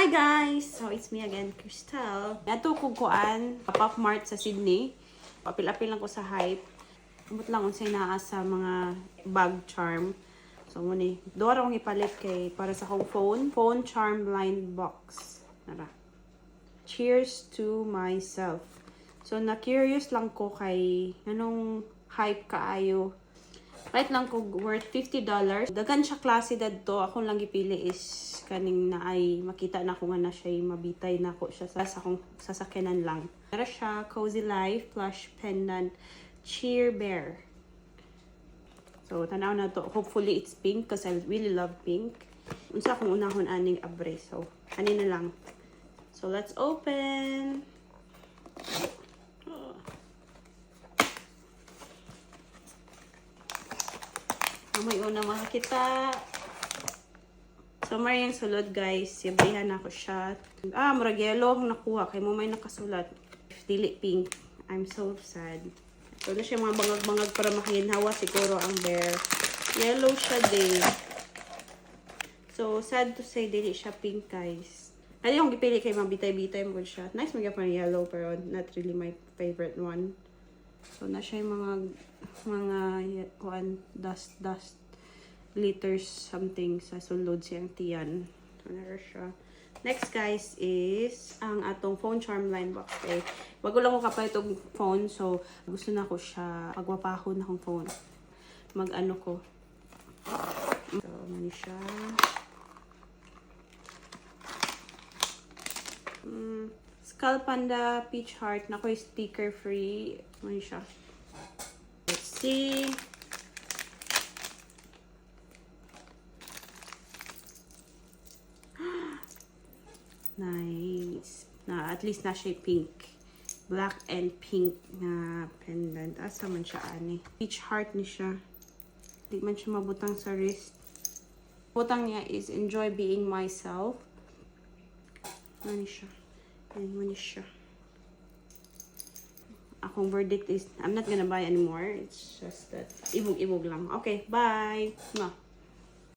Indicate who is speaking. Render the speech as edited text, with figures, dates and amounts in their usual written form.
Speaker 1: Hi guys! So it's me again, Crystal. Nato ko kuan, Pop Mart sa Sydney. Papil-apil lang ko sa Hype. Umot lang unsay naa sa mga bag charm. So muni, duha ra akong ipalit kay para sa akong phone charm blind box. Nara. Cheers to myself. So na-curious lang ko kay anong Hype kaayo. Right lang ko worth $50. Dagan siya klase dadto. Akong lang gipili is kaning na ay makita na ko nga na siya mabitay na ko siya sa akong sasakyanan lang. Pero siya Cozy Life plush pendant cheer bear. So tanaw na to. Hopefully it's pink because I really love pink. Unsa akong unahon aning abre. So ani na lang. So let's open. May una makakita. So, may yung sulod, guys. Yabrihan ako siya. Murag yellow ang nakuha. Kaya mo may nakasulat. Dili pink. I'm so sad. So, na siya mga bangag-bangag para makahinhawa siguro ang bear. Yellow siya din. So, sad to say, dili siya pink, guys. Ano yung gipili kay mabitay-bitay mo siya. Nice mga pa yellow, pero not really my favorite one. So, na siya yung dust glitters something sa sulod siyang tiyan. So, na siya. Next, guys, is ang atong phone charm line box. Okay? Bago lang ko kapay itong phone, so gusto na ko siya pagwapahon na akong phone. Mag-ano ko. So, mani siya. Skull Panda Peach Heart. Na ko yung sticker free. Mani siya. Let's see. Nice. Na at least na siya pink. Black and pink na pendant. Asa man siya ani. Peach heart ni siya. Di man siya mabutang sa wrist. Butang niya is enjoy being myself. Ano siya? Ano siya? Akong verdict is I'm not gonna buy anymore. It's just that ibog-ibog lang. Okay, bye. Mwah.